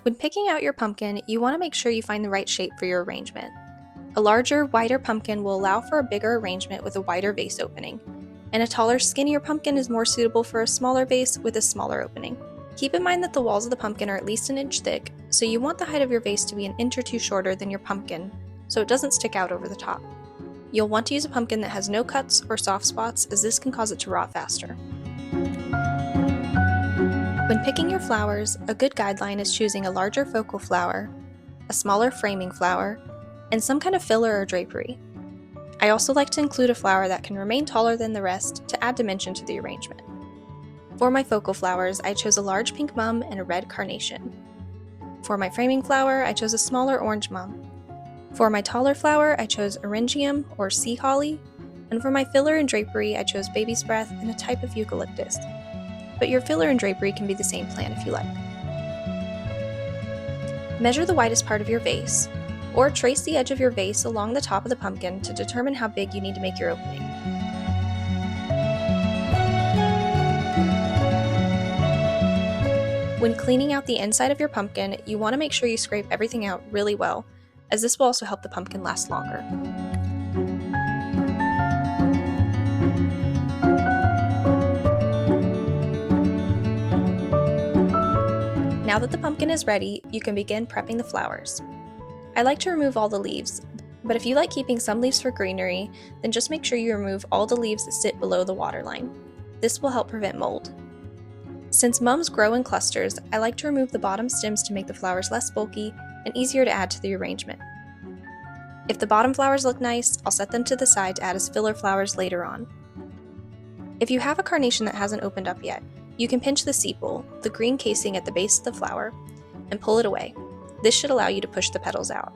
When picking out your pumpkin, you want to make sure you find the right shape for your arrangement. A larger, wider pumpkin will allow for a bigger arrangement with a wider vase opening, and a taller, skinnier pumpkin is more suitable for a smaller vase with a smaller opening. Keep in mind that the walls of the pumpkin are at least an inch thick, so you want the height of your vase to be an inch or two shorter than your pumpkin, so it doesn't stick out over the top. You'll want to use a pumpkin that has no cuts or soft spots, as this can cause it to rot faster. When picking your flowers, a good guideline is choosing a larger focal flower, a smaller framing flower, and some kind of filler or drapery. I also like to include a flower that can remain taller than the rest to add dimension to the arrangement. For my focal flowers, I chose a large pink mum and a red carnation. For my framing flower, I chose a smaller orange mum. For my taller flower, I chose eryngium or sea holly, and for my filler and drapery, I chose baby's breath and a type of eucalyptus. But your filler and drapery can be the same plant if you like. Measure the widest part of your vase, or trace the edge of your vase along the top of the pumpkin to determine how big you need to make your opening. When cleaning out the inside of your pumpkin, you want to make sure you scrape everything out really well, as this will also help the pumpkin last longer. Now that the pumpkin is ready, you can begin prepping the flowers. I like to remove all the leaves, but if you like keeping some leaves for greenery, then just make sure you remove all the leaves that sit below the waterline. This will help prevent mold. Since mums grow in clusters, I like to remove the bottom stems to make the flowers less bulky and easier to add to the arrangement. If the bottom flowers look nice, I'll set them to the side to add as filler flowers later on. If you have a carnation that hasn't opened up yet, you can pinch the sepal, the green casing at the base of the flower, and pull it away. This should allow you to push the petals out.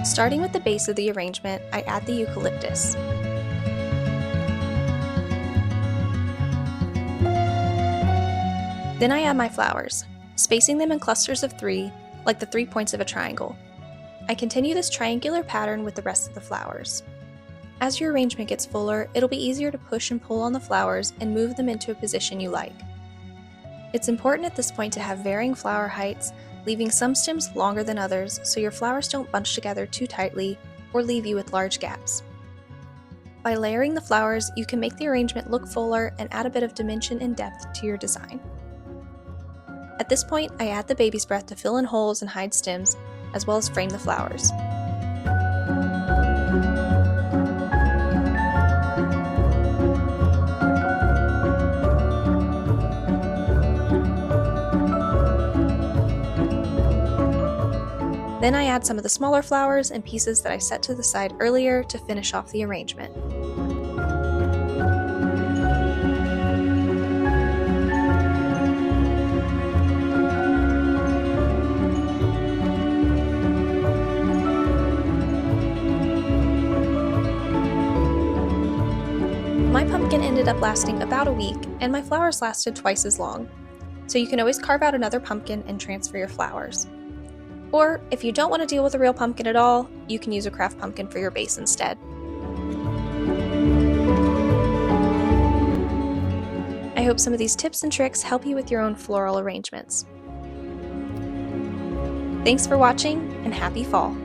Starting with the base of the arrangement, I add the eucalyptus. Then I add my flowers, spacing them in clusters of 3, like the 3 points of a triangle. I continue this triangular pattern with the rest of the flowers. As your arrangement gets fuller, it'll be easier to push and pull on the flowers and move them into a position you like. It's important at this point to have varying flower heights, leaving some stems longer than others so your flowers don't bunch together too tightly or leave you with large gaps. By layering the flowers, you can make the arrangement look fuller and add a bit of dimension and depth to your design. At this point, I add the baby's breath to fill in holes and hide stems, as well as frame the flowers. Then I add some of the smaller flowers and pieces that I set to the side earlier to finish off the arrangement. My pumpkin ended up lasting about a week, and my flowers lasted twice as long. So you can always carve out another pumpkin and transfer your flowers. Or, if you don't want to deal with a real pumpkin at all, you can use a craft pumpkin for your base instead. I hope some of these tips and tricks help you with your own floral arrangements. Thanks for watching, and happy fall!